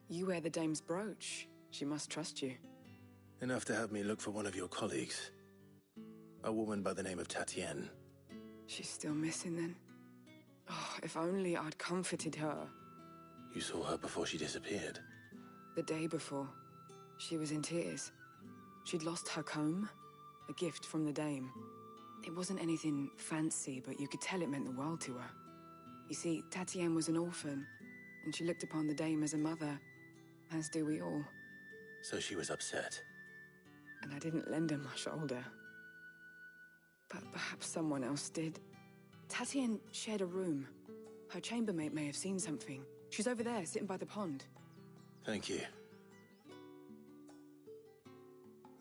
You wear the dame's brooch. She must trust you. Enough to have me look for one of your colleagues. A woman by the name of Tatienne. She's still missing then? Oh, if only I'd comforted her. You saw her before she disappeared? The day before. She was in tears. She'd lost her comb, a gift from the dame. It wasn't anything fancy, but you could tell it meant the world to her. You see, Tatienne was an orphan, and she looked upon the dame as a mother, as do we all. So she was upset. And I didn't lend her my shoulder. But perhaps someone else did. Tatienne shared a room. Her chambermaid may have seen something. She's over there, sitting by the pond. Thank you.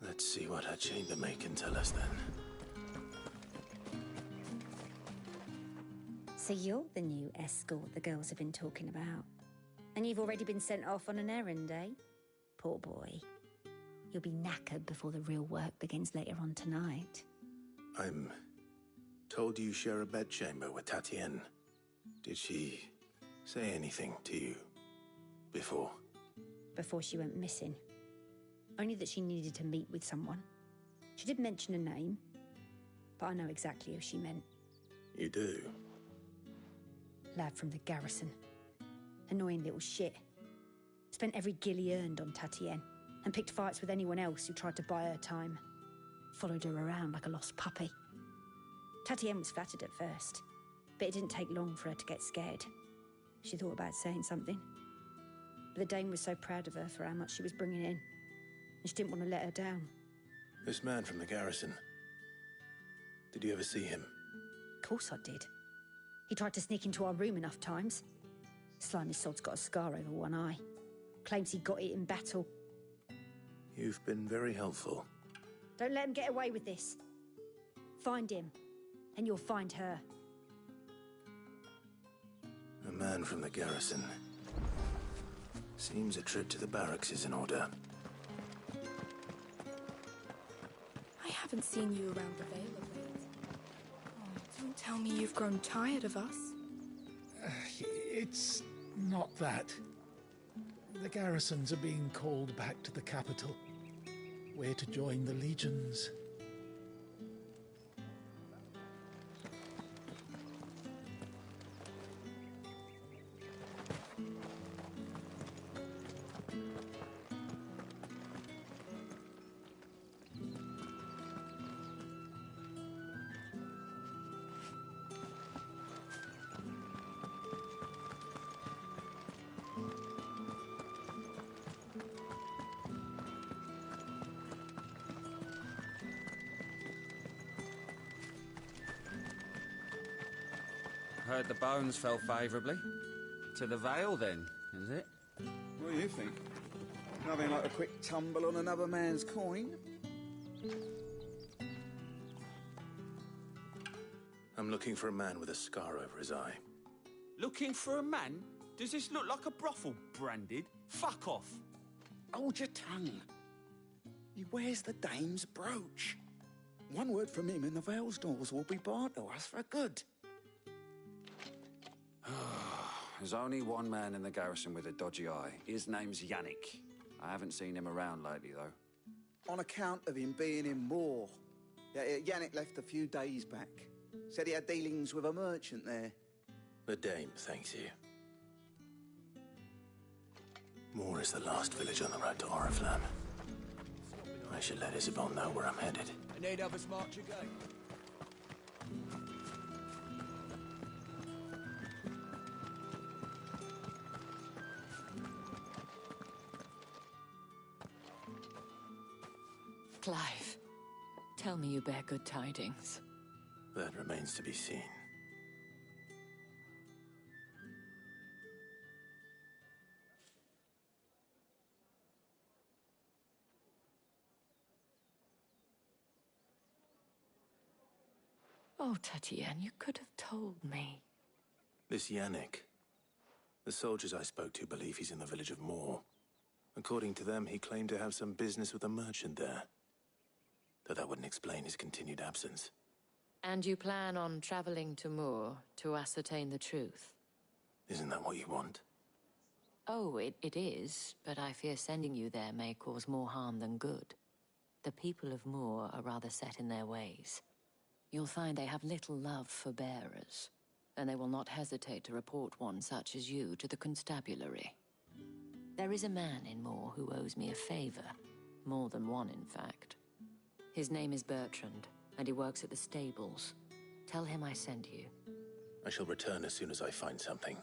Let's see what her chambermaid can tell us then. So you're the new escort the girls have been talking about. And you've already been sent off on an errand, eh? Poor boy. You'll be knackered before the real work begins later on tonight. I'm told you share a bedchamber with Tatienne. Did she say anything to you before? Before she went missing. Only that she needed to meet with someone. She did mention a name, but I know exactly who she meant. You do? Lad from the garrison. Annoying little shit. Spent every guil he earned on Tatienne, and picked fights with anyone else who tried to buy her time. Followed her around like a lost puppy. Tatienne was flattered at first, but it didn't take long for her to get scared. She thought about saying something. But the dame was so proud of her for how much she was bringing in, and she didn't want to let her down. This man from the garrison. Did you ever see him? Of course I did. He tried to sneak into our room enough times. Slimy sod's got a scar over one eye. Claims he got it in battle. You've been very helpful. Don't let him get away with this. Find him, and you'll find her. A man from the garrison. Seems a trip to the barracks is in order. I haven't seen you around the Vale of late. Oh, don't tell me you've grown tired of us. It's not that. The garrisons are being called back to the capital. We're to join the legions. Heard the bones fell favourably. To the Vale, then, is it? What do you think? Nothing like a quick tumble on another man's coin. I'm looking for a man with a scar over his eye. Looking for a man? Does this look like a brothel, Branded? Fuck off! Hold your tongue. He wears the dame's brooch. One word from him and the Vale's doors will be barred to us for good. There's only one man in the garrison with a dodgy eye. His name's Yannick. I haven't seen him around lately, though. On account of him being in war. Yannick left a few days back. Said he had dealings with a merchant there. The dame thanks you. Moor is the last village on the road to Oriflamme. I should let Isabel know where I'm headed. And they'd have us march again. Clive, tell me you bear good tidings. That remains to be seen. Oh, Tatienne, you could have told me. This Yannick. The soldiers I spoke to believe he's in the village of Moor. According to them, he claimed to have some business with a merchant there. Though that wouldn't explain his continued absence. And you plan on traveling to Moor to ascertain the truth? Isn't that what you want? Oh, it is, but I fear sending you there may cause more harm than good. The people of Moor are rather set in their ways. You'll find they have little love for bearers, and they will not hesitate to report one such as you to the constabulary. There is a man in Moor who owes me a favor. More than one, in fact. His name is Bertrand, and he works at the stables. Tell him I sent you. I shall return as soon as I find something.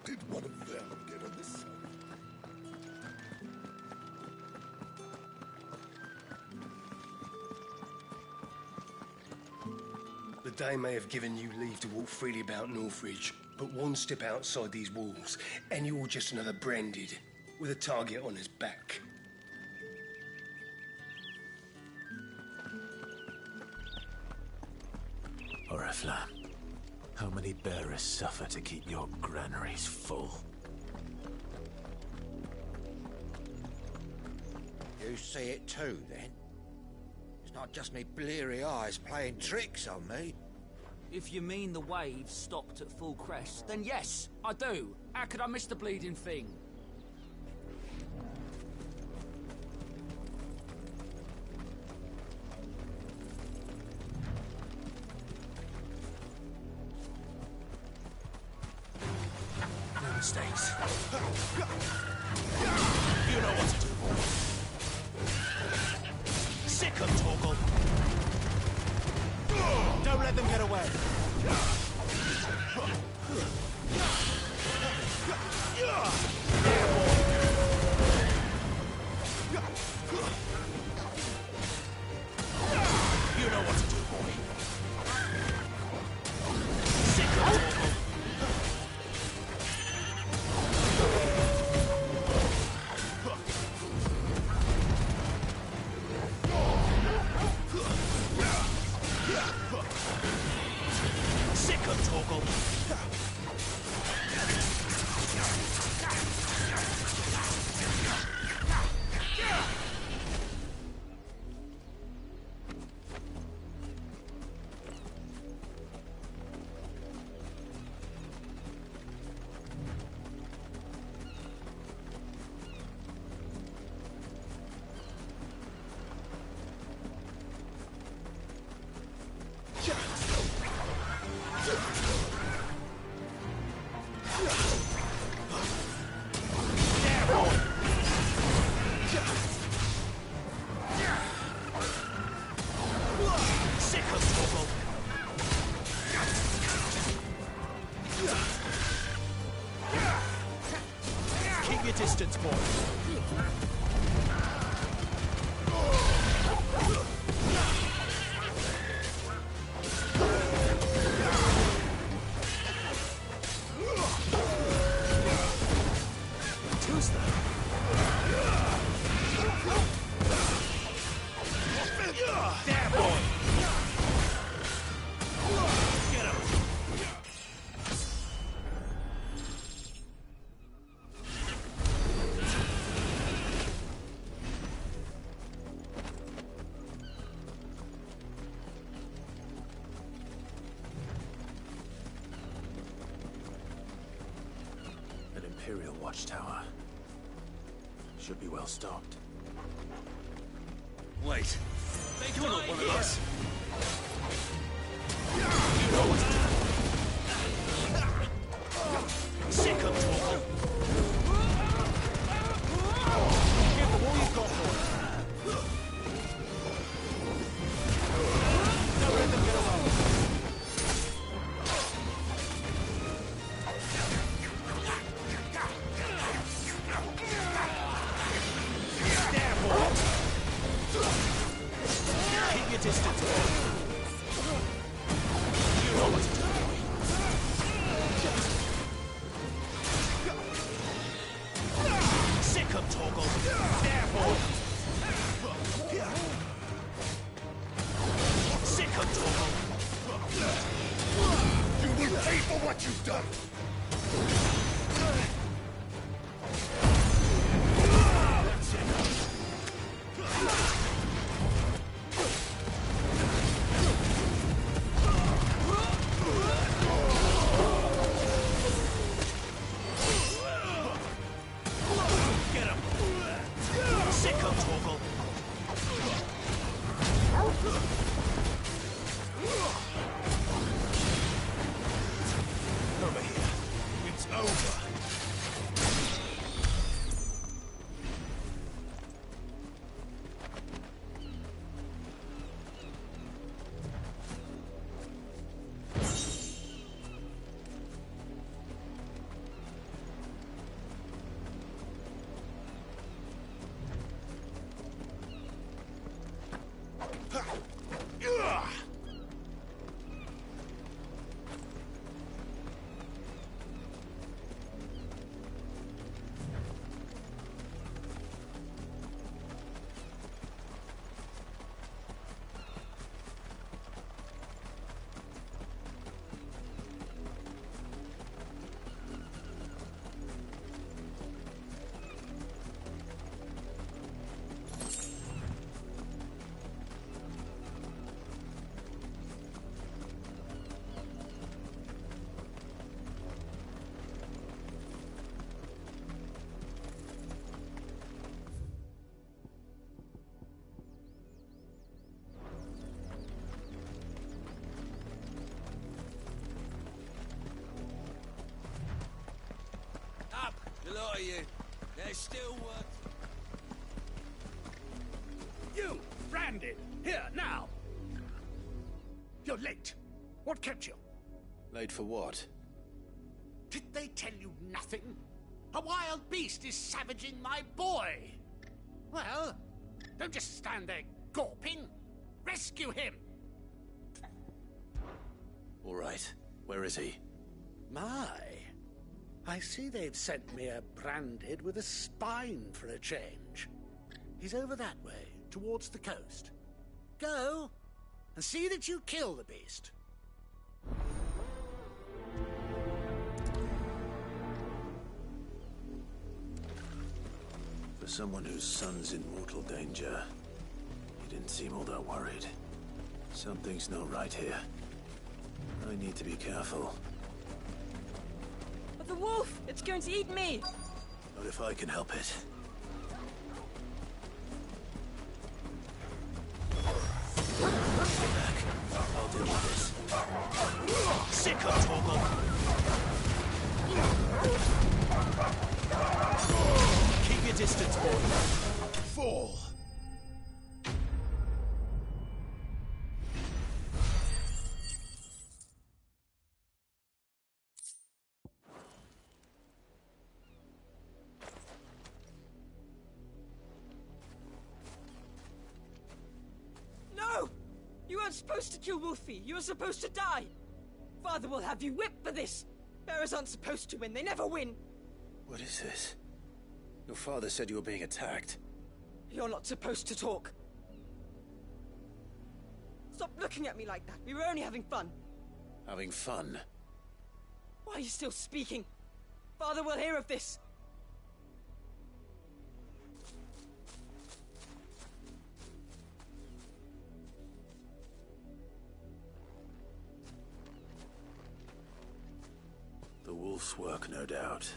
Did one of them get on this? The day may have given you leave to walk freely about Northridge, but one step outside these walls, and you're just another branded, with a target on his back. Orifla, how many bearers suffer to keep your granaries full? You see it too, then? It's not just me bleary eyes playing tricks on me. If you mean the waves stopped at full crest, then yes, I do. How could I miss the bleeding thing? No mistakes. You know what to do. Sick of Torgal. Don't let them get away. You know what to do, boy. Sick of Torgal. Sick of Torgal. Keep your distance, boy. Who's that? There, boy! Get him! An Imperial watchtower. Should be well stocked. Wait, you're not one of us. You know what to do. Sick of Torgal. Give them all you've got for it. Don't let them get away. There, boy. Keep your distance, boy. You know what to do, boy. Sick of Torgal. There, boy. Sick of Torgal. You will pay for what you've done! That's it. Sicko, Torgal! Over here. It's over. The lot of you. There's still work. You, branded, here, now! You're late. What kept you? Late for what? Did they tell you nothing? A wild beast is savaging my boy! Well, don't just stand there gawping. Rescue him! All right. Where is he? My. I see they've sent me a branded with a spine for a change. He's over that way, towards the coast. Go, and see that you kill the beast. For someone whose son's in mortal danger, he didn't seem all that worried. Something's not right here. I need to be careful. But the wolf! It's going to eat me! Not if I can help it. Get back. I'll deal with this. Sicko, Torgal! Keep your distance, boy. Fall! No! You weren't supposed to kill Wolfie. You were supposed to die. Father will have you whipped for this. Bearers aren't supposed to win. They never win. What is this? Your father said you were being attacked. You're not supposed to talk. Stop looking at me like that. We were only having fun. Having fun? Why are you still speaking? Father will hear of this. The wolf's work, no doubt.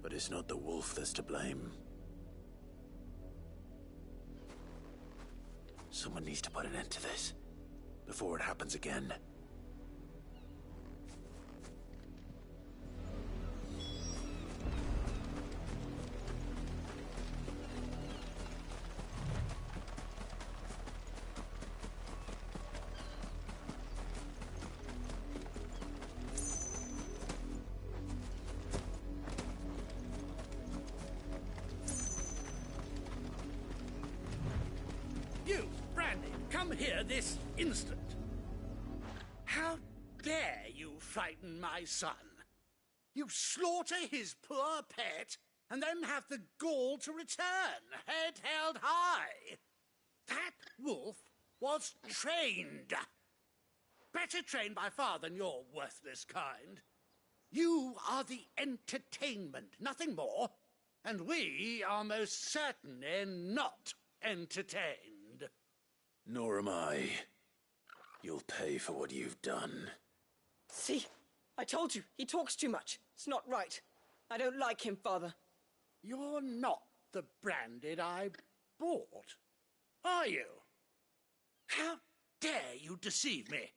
But it's not the wolf that's to blame. Someone needs to put an end to this, before it happens again. You, Brandy, come here this instant. How dare you frighten my son? You slaughter his poor pet, and then have the gall to return, head held high. That wolf was trained. Better trained by far than your worthless kind. You are the entertainment, nothing more. And we are most certainly not entertained. Nor am I. You'll pay for what you've done. See? I told you, he talks too much. It's not right. I don't like him, Father. You're not the branded I bought, are you? How dare you deceive me?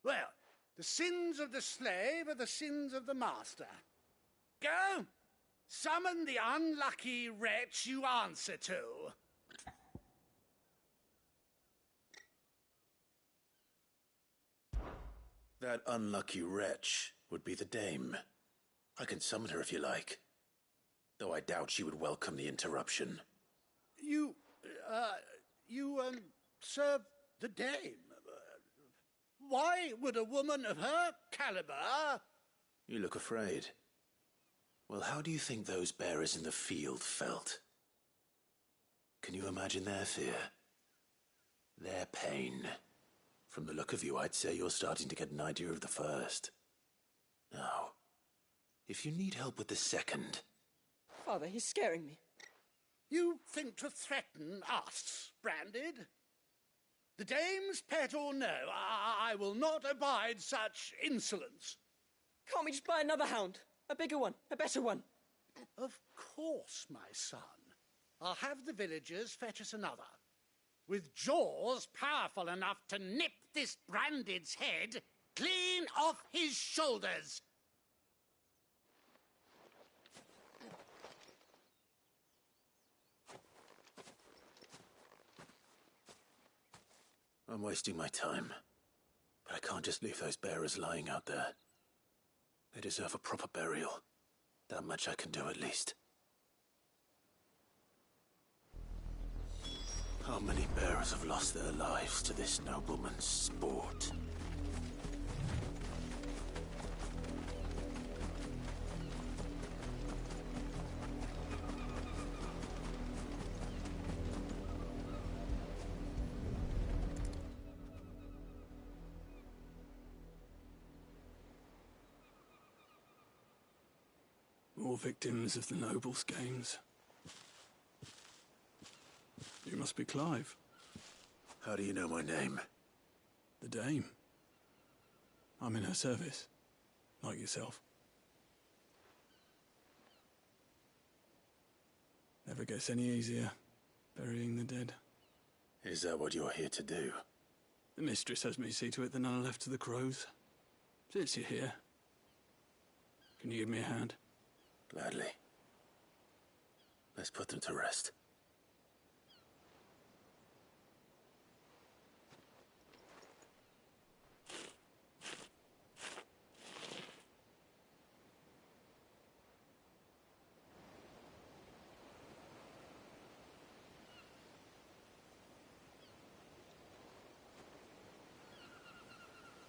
Well, the sins of the slave are the sins of the master. Go, summon the unlucky wretch you answer to. That unlucky wretch would be the dame. I can summon her if you like, though I doubt she would welcome the interruption. You serve the dame. Why would a woman of her caliber... You look afraid. Well, how do you think those bearers in the field felt? Can you imagine their fear? Their pain? From the look of you, I'd say you're starting to get an idea of the first. Now, if you need help with the second... Father, he's scaring me. You think to threaten us, Branded? The dame's pet or no, I will not abide such insolence. Can't we just buy another hound? A bigger one, a better one. Of course, my son. I'll have the villagers fetch us another. With jaws powerful enough to nip this Branded's head clean off his shoulders. I'm wasting my time. But I can't just leave those bearers lying out there. They deserve a proper burial. That much I can do at least. How many bearers have lost their lives to this nobleman's sport? More victims of the nobles' games. You must be Clive. How do you know my name? The Dame. I'm in her service, like yourself. Never gets any easier, burying the dead. Is that what you're here to do? The mistress has me see to it that none are left to the crows. Since you're here, can you give me a hand? Gladly. Let's put them to rest.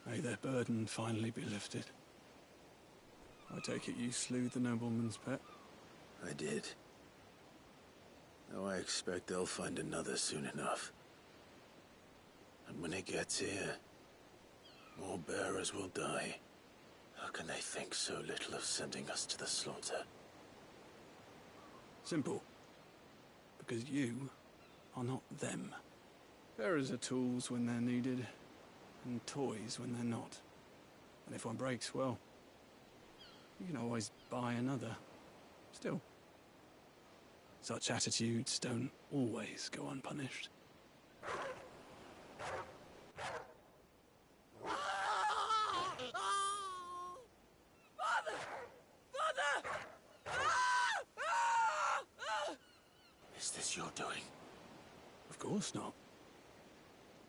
May their burden finally be lifted. I take it you slew the nobleman's pet? I did. Though I expect they'll find another soon enough. And when it gets here, more bearers will die. How can they think so little of sending us to the slaughter? Simple. Because you are not them. Bearers are tools when they're needed, and toys when they're not. And if one breaks, well, you can always buy another. Still, such attitudes don't always go unpunished. Is this your doing? Of course not.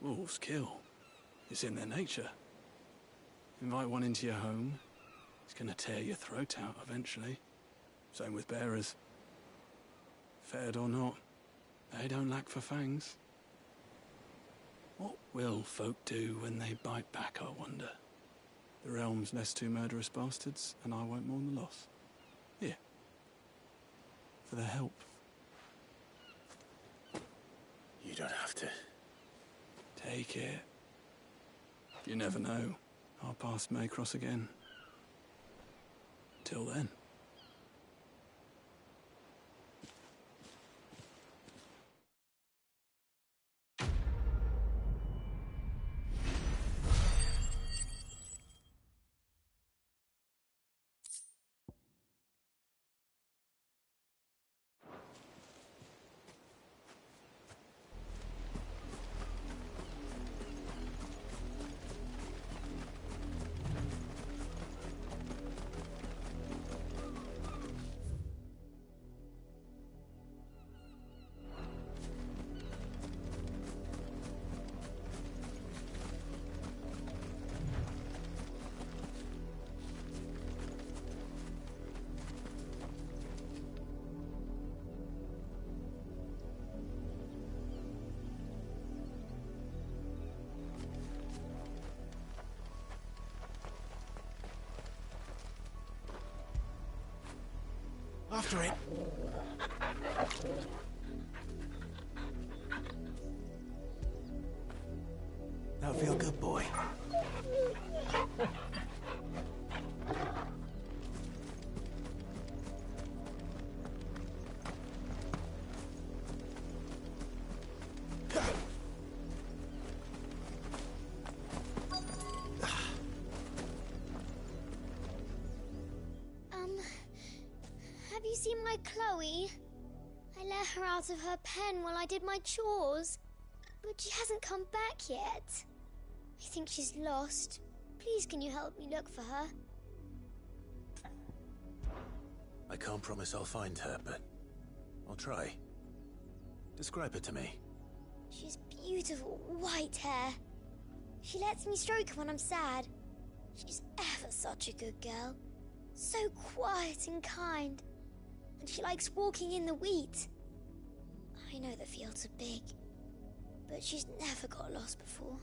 Wolves kill. It's in their nature. Invite one into your home, it's gonna tear your throat out eventually. Same with bearers. Fed or not, they don't lack for fangs. What will folk do when they bite back, I wonder? The realm's less two murderous bastards, and I won't mourn the loss. Here. For their help. You don't have to. Take it. You never know. Our paths may cross again. Till then. After it. Now feel good, boy. Have you seen my Chloe? I let her out of her pen while I did my chores, but she hasn't come back yet. I think she's lost. Please, can you help me look for her? I can't promise I'll find her, but I'll try. Describe her to me. She's beautiful white hair. She lets me stroke her when I'm sad. She's ever such a good girl. So quiet and kind. And she likes walking in the wheat. I know the fields are big, but she's never got lost before.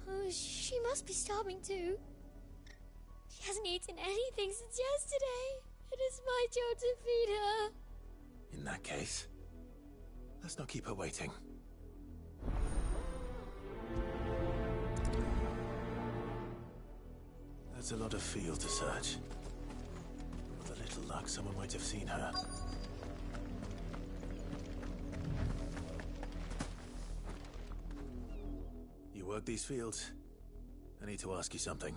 Oh, she must be starving too. She hasn't eaten anything since yesterday. It is my job to feed her. In that case, let's not keep her waiting. That's a lot of field to search. With a little luck, someone might have seen her. You work these fields? I need to ask you something.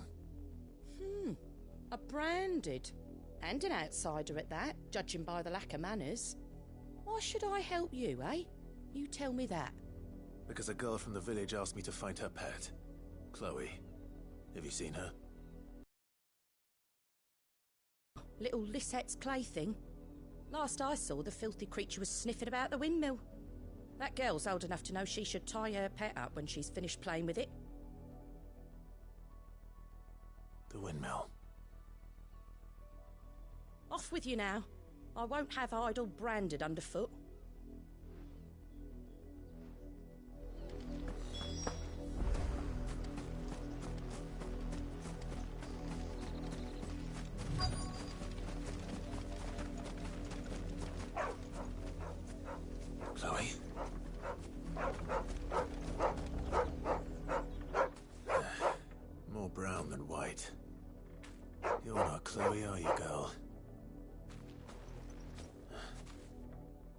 A branded. And an outsider at that, judging by the lack of manners. Why should I help you, eh? You tell me that. Because a girl from the village asked me to find her pet, Chloe. Have you seen her? Little Lisette's plaything. Last I saw, the filthy creature was sniffing about the windmill. That girl's old enough to know she should tie her pet up when she's finished playing with it. The windmill. Off with you now. I won't have idle branded underfoot. Chloe? More brown than white. You're not Chloe, are you, girl?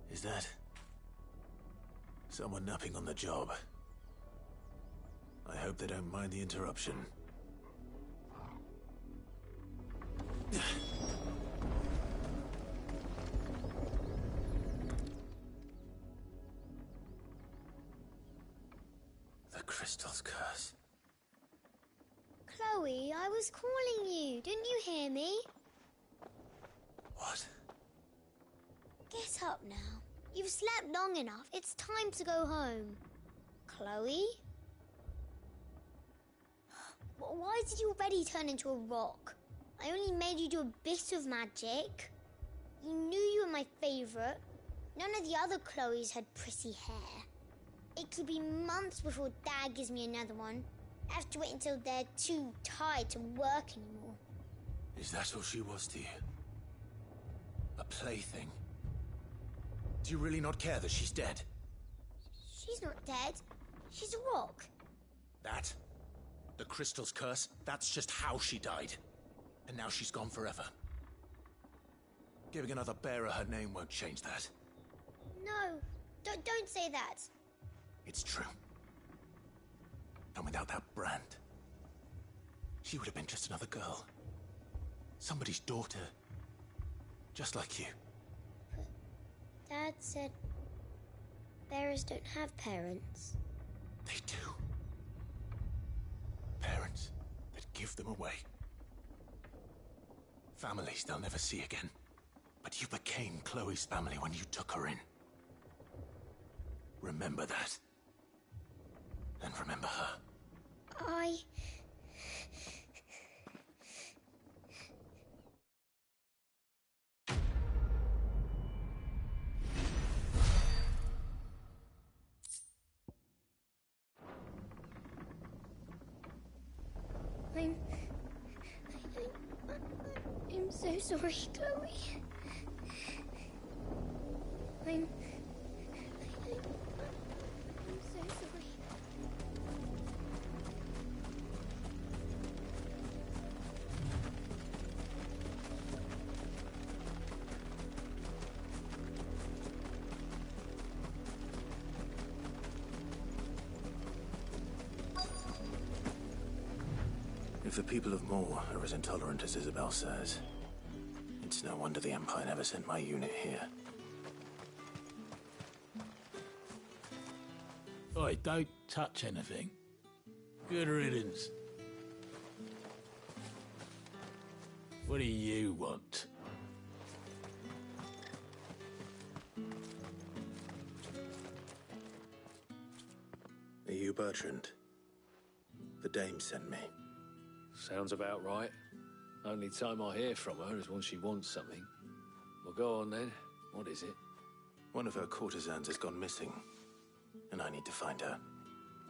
Is that someone napping on the job? I hope they don't mind the interruption. The crystal's curse. Chloe, I was calling you. Didn't you hear me? What? Get up now. You've slept long enough. It's time to go home. Chloe? Why did you already turn into a rock? I only made you do a bit of magic. You knew you were my favourite. None of the other Chloes had pretty hair. It could be months before Dad gives me another one. I have to wait until they're too tired to work anymore. Is that all she was to you? A plaything? Do you really not care that she's dead? She's not dead. She's a rock. That? The crystal's curse? That's just how she died. And now she's gone forever. Giving another bearer her name won't change that. No, don't say that. It's true. And without that brand, she would have been just another girl. Somebody's daughter. Just like you. Dad said bearers don't have parents. They do. Parents that give them away. Families they'll never see again. But you became Chloe's family when you took her in. Remember that. And remember her. I'm so sorry, Chloe. I'm so sorry. If the people of Moor are as intolerant as Isabel says, it's no wonder the Empire never sent my unit here. Oi, don't touch anything. Good riddance. What do you want? Are you Bertrand? The dame sent me. Sounds about right. Only time I hear from her is when she wants something. Well, go on then. What is it? One of her courtesans has gone missing, and I need to find her.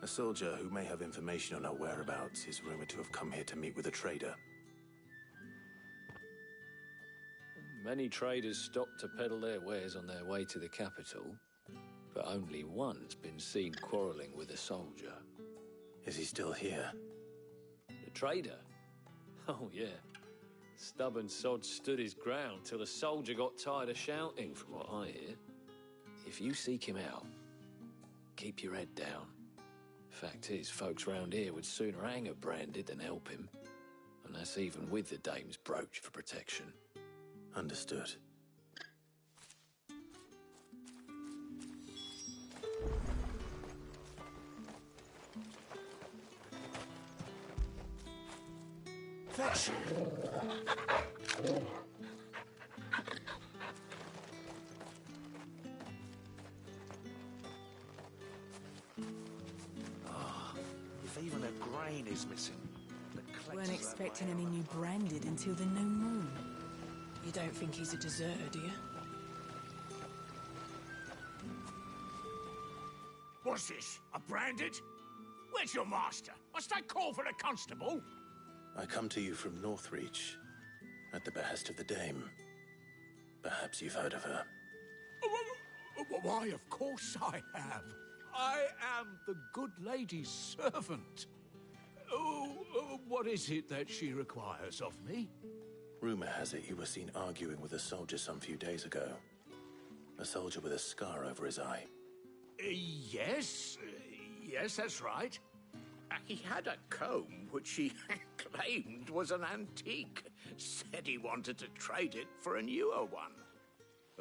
A soldier who may have information on her whereabouts is rumored to have come here to meet with a trader. Many traders stop to peddle their wares on their way to the capital, but only one's been seen quarrelling with a soldier. Is he still here? The trader? Oh, yeah. Stubborn sod stood his ground till the soldier got tired of shouting, from what I hear. If you seek him out, keep your head down. Fact is, folks round here would sooner hang her branded than help him. And that's even with the dame's brooch for protection. Understood. Fetch! If even a grain is missing, the Weren't expecting any new branded until the new moon. You don't think he's a deserter, do you? What's this? A branded? Where's your master? Must I call for the constable? I come to you from Northreach, at the behest of the dame. Perhaps you've heard of her. Why, of course I have. I am the good lady's servant. What is it that she requires of me? Rumor has it you were seen arguing with a soldier some few days ago. A soldier with a scar over his eye. Yes, that's right. He had a comb which he claimed was an antique. Said he wanted to trade it for a newer one.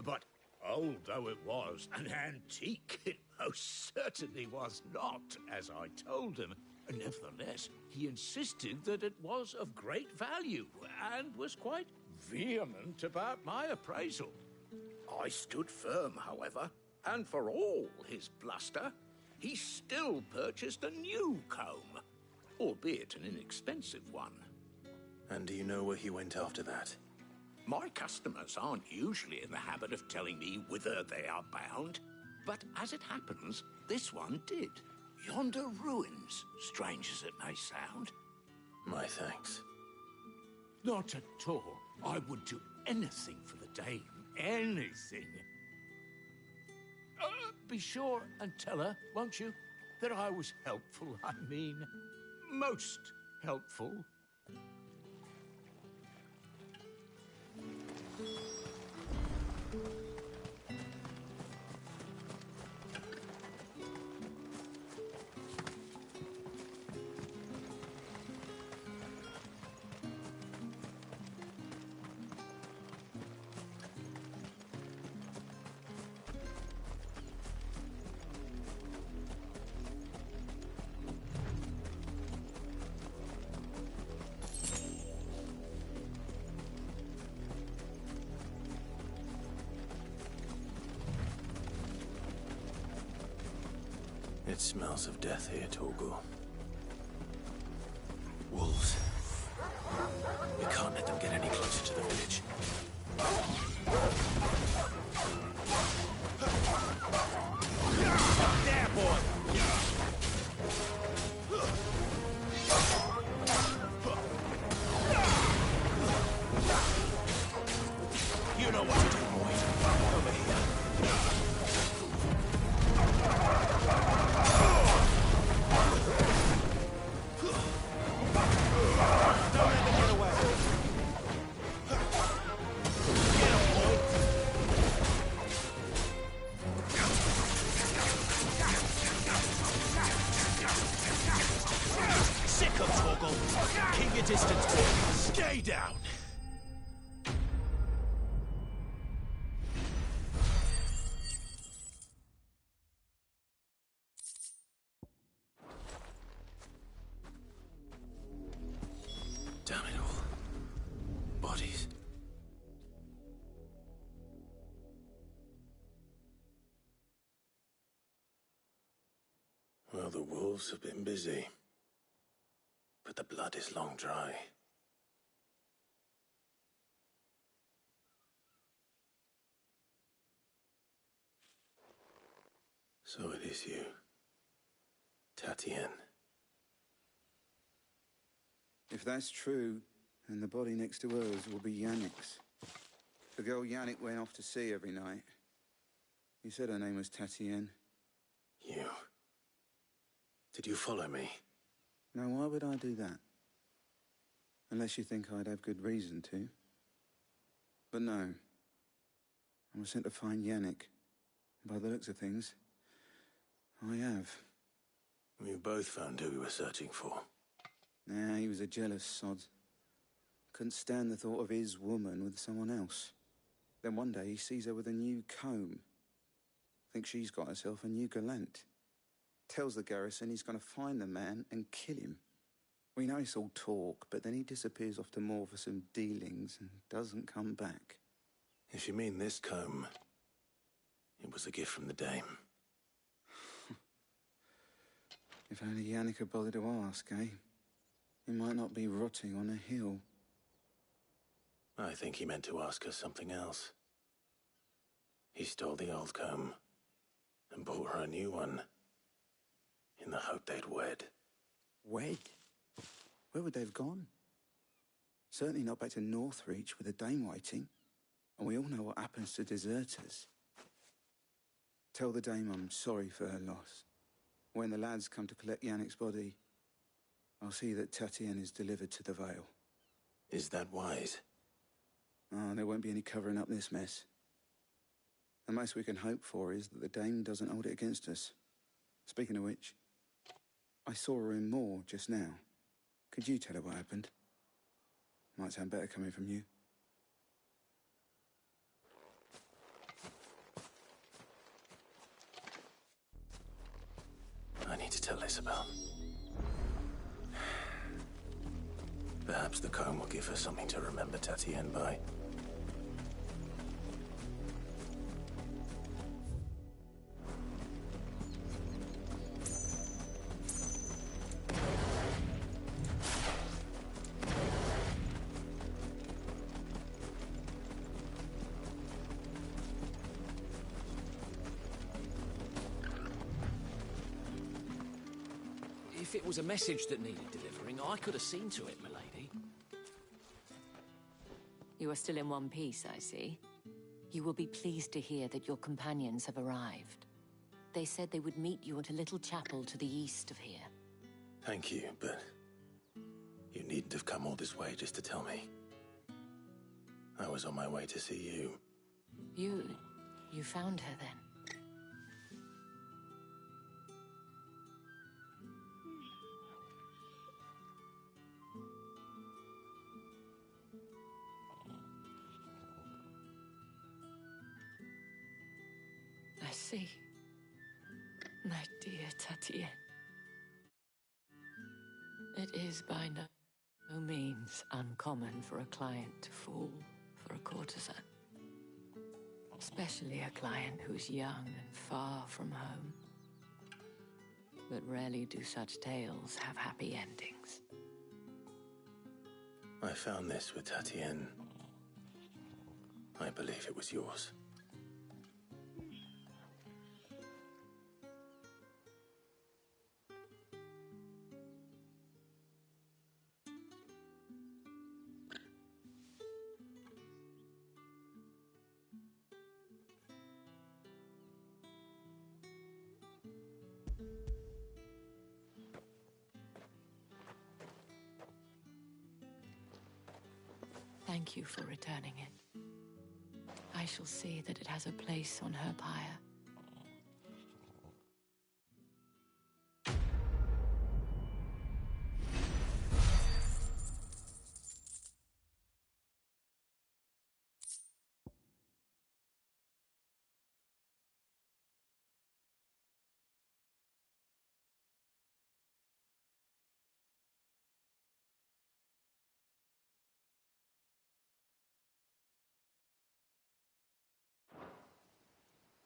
But old though it was, an antique it most certainly was not, as I told him. Nevertheless, he insisted that it was of great value and was quite vehement about my appraisal. I stood firm, however, and for all his bluster, he still purchased a new comb, albeit an inexpensive one. And do you know where he went after that? My customers aren't usually in the habit of telling me whither they are bound, but as it happens, this one did. Yonder ruins, strange as it may sound. My thanks. Not at all. I would do anything for the dame. Anything. Be sure and tell her, won't you, that I was helpful. I mean, most helpful. It smells of death here, Torgal. Wolves. We can't let them get any closer to the village. There, boy! You know what to do, boy. Over here. Keep your distance, boy. Stay down. Damn it all. Bodies. Well, the wolves have been busy. But the blood is long dry. So it is you, Tatienne. If that's true, then the body next to hers will be Yannick's. The girl Yannick went off to see every night. You said her name was Tatienne. You. Did you follow me? Now, why would I do that? Unless you think I'd have good reason to. But no. I was sent to find Yannick. By the looks of things, I have. We both found who we were searching for. Nah, he was a jealous sod. Couldn't stand the thought of his woman with someone else. Then one day he sees her with a new comb. Thinks she's got herself a new gallant. Tells the garrison he's going to find the man and kill him. We know it's all talk, but then he disappears off to Moor for some dealings and doesn't come back. If you mean this comb, it was a gift from the dame. If only Yannick had bothered to ask, eh? He might not be rotting on a hill. I think he meant to ask her something else. He stole the old comb and bought her a new one in the hope they'd wed. Wed? Where would they have gone? Certainly not back to Northreach with a dame waiting. And we all know what happens to deserters. Tell the dame I'm sorry for her loss. When the lads come to collect Yannick's body, I'll see that Tatienne is delivered to the Vale. Is that wise? Oh, there won't be any covering up this mess. The most we can hope for is that the dame doesn't hold it against us. Speaking of which, I saw her in Moor just now. Could you tell her what happened? Might sound better coming from you. I need to tell Isabel. Perhaps the comb will give her something to remember Tatienne by. If it was a message that needed delivering, I could have seen to it, milady. You are still in one piece, I see. You will be pleased to hear that your companions have arrived. They said they would meet you at a little chapel to the east of here. Thank you, but you needn't have come all this way just to tell me. I was on my way to see you. You found her then? I see. My dear Tatienne. It is by no means uncommon for a client to fall for a courtesan. Especially a client who's young and far from home. But rarely do such tales have happy endings. I found this with Tatienne. I believe it was yours. Thank you for returning it. I shall see that it has a place on her pyre.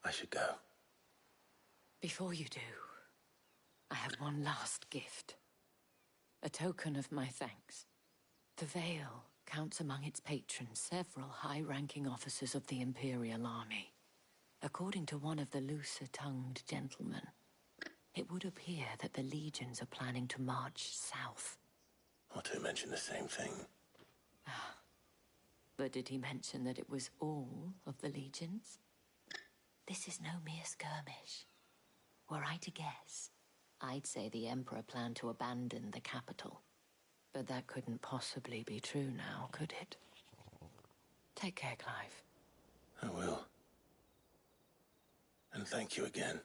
I should go. Before you do, I have one last gift. A token of my thanks. The Vale counts among its patrons several high-ranking officers of the Imperial Army. According to one of the looser-tongued gentlemen, it would appear that the legions are planning to march south. Or to mention the same thing. But did he mention that it was all of the legions? This is no mere skirmish. Were I to guess, I'd say the Emperor planned to abandon the capital. But that couldn't possibly be true now, could it? Take care, Clive. I will. And thank you again.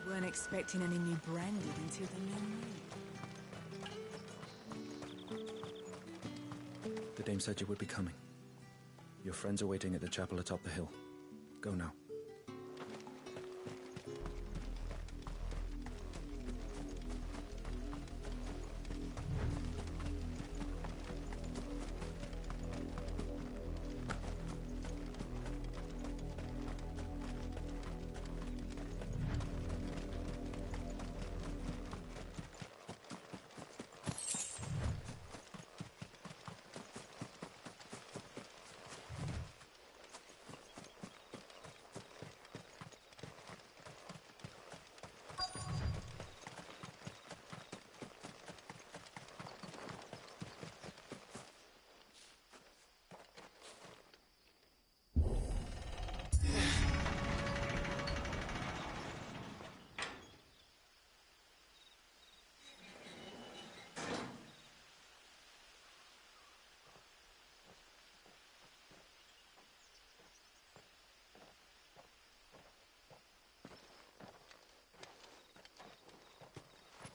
Weren't expecting any new branded until the new moon. The dame said you would be coming. Your friends are waiting at the chapel atop the hill. Go now.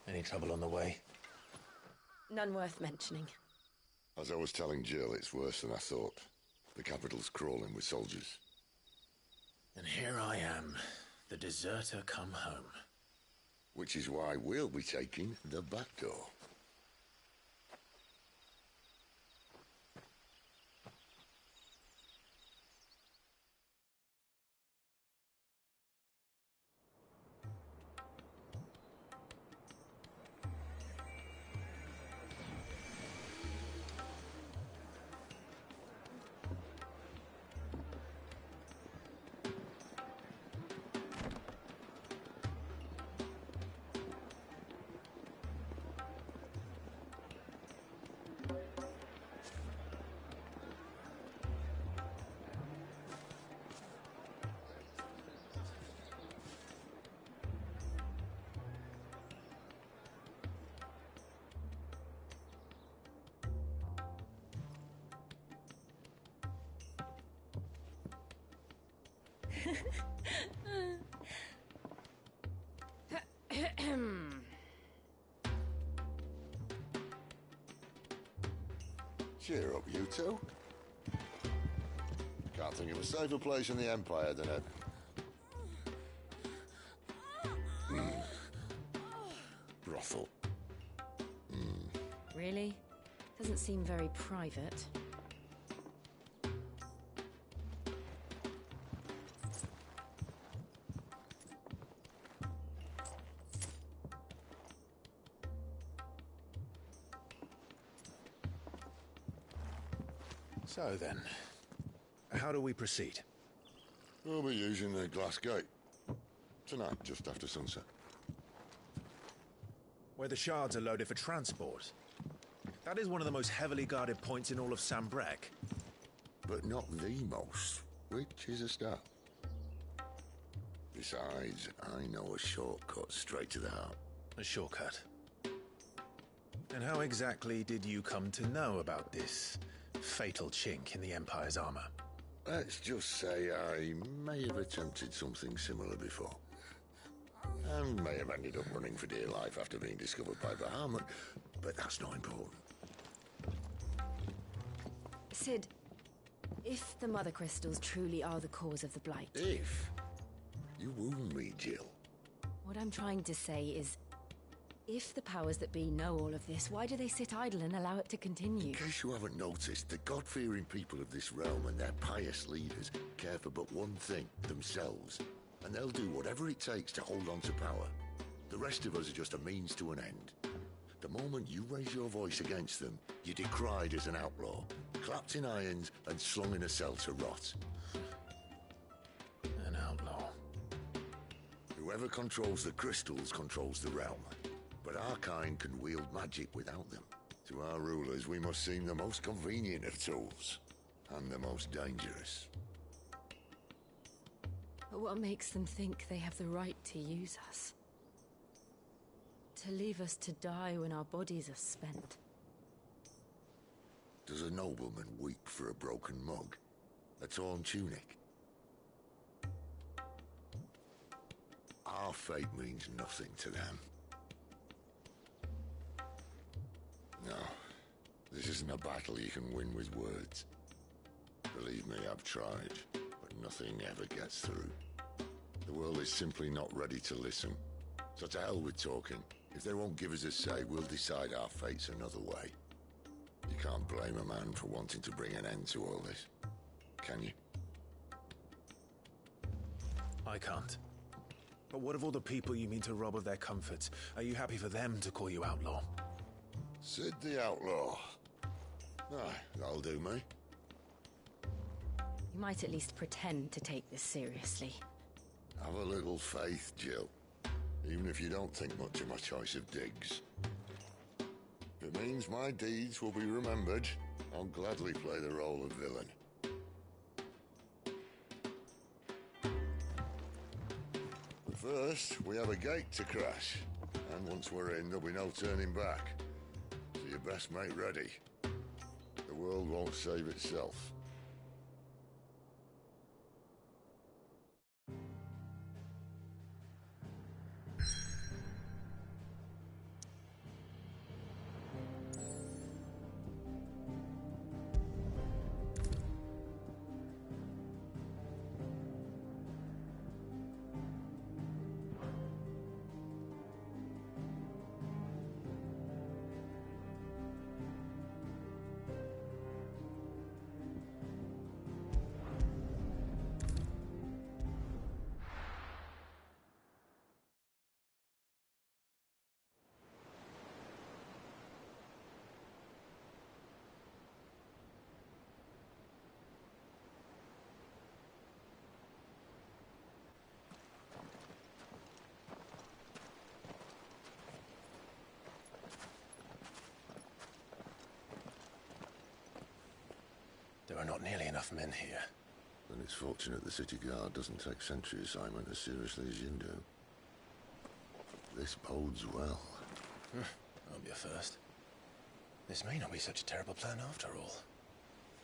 Any trouble on the way? None worth mentioning. As I was telling Jill, it's worse than I thought. The capital's crawling with soldiers. And here I am, the deserter come home. Which is why we'll be taking the back door. Cheer up, you two. Can't think of a safer place in the Empire than a... brothel. Really? Doesn't seem very private. So then, how do we proceed? We'll be using the glass gate. Tonight, just after sunset. Where the shards are loaded for transport. That is one of the most heavily guarded points in all of Sambrek. But not the most, which is a start. Besides, I know a shortcut straight to the heart. A shortcut? And how exactly did you come to know about this fatal chink in the Empire's armor? Let's just say I may have attempted something similar before. And may have ended up running for dear life after being discovered by Bahamut, but that's not important. Sid, if the Mother Crystals truly are the cause of the Blight... If? You wound me, Jill. What I'm trying to say is, if the powers that be know all of this, why do they sit idle and allow it to continue? In case you haven't noticed, the God-fearing people of this realm and their pious leaders care for but one thing, themselves. And they'll do whatever it takes to hold on to power. The rest of us are just a means to an end. The moment you raise your voice against them, you're decried as an outlaw, clapped in irons and slung in a cell to rot. An outlaw. Whoever controls the crystals controls the realm. But our kind can wield magic without them. To our rulers, we must seem the most convenient of tools. And the most dangerous. But what makes them think they have the right to use us? To leave us to die when our bodies are spent? Does a nobleman weep for a broken mug? A torn tunic? Our fate means nothing to them. No, this isn't a battle you can win with words. Believe me, I've tried, but nothing ever gets through. The world is simply not ready to listen. So to hell with talking. If they won't give us a say, we'll decide our fates another way. You can't blame a man for wanting to bring an end to all this, can you? I can't. But what of all the people you mean to rob of their comforts? Are you happy for them to call you outlaw? Sid the Outlaw. Aye, that'll do me. You might at least pretend to take this seriously. Have a little faith, Jill. Even if you don't think much of my choice of digs. If it means my deeds will be remembered, I'll gladly play the role of villain. But first, we have a gate to crash. And once we're in, there'll be no turning back. So you best make ready. The world won't save itself. There are not nearly enough men here. Then it's fortunate the city guard doesn't take sentry assignment as seriously as you do. This bodes well. I'll be a first. This may not be such a terrible plan after all.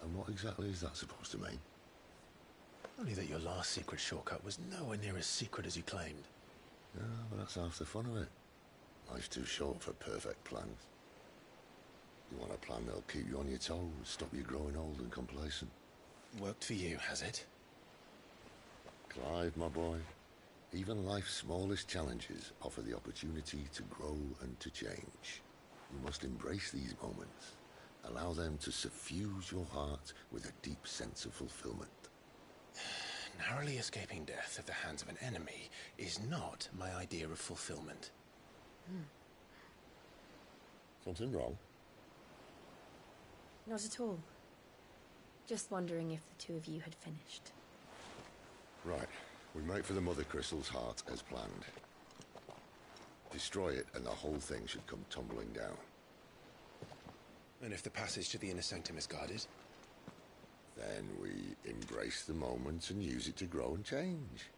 And what exactly is that supposed to mean? Only that your last secret shortcut was nowhere near as secret as you claimed. Yeah, but that's half the fun of it. Life's too short for perfect plans. You want a plan that'll keep you on your toes, stop you growing old and complacent. Worked for you, has it? Clive, my boy, even life's smallest challenges offer the opportunity to grow and to change. You must embrace these moments. Allow them to suffuse your heart with a deep sense of fulfillment. Narrowly escaping death at the hands of an enemy is not my idea of fulfillment. Something wrong? Not at all. Just wondering if the two of you had finished. Right. We make for the Mother Crystal's heart as planned. Destroy it and the whole thing should come tumbling down. And if the passage to the inner sanctum is guarded? Then we embrace the moment and use it to grow and change.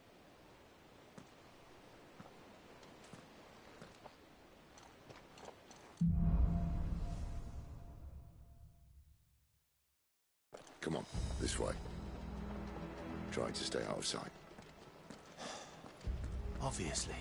Come on, this way. Try to stay out of sight. Obviously.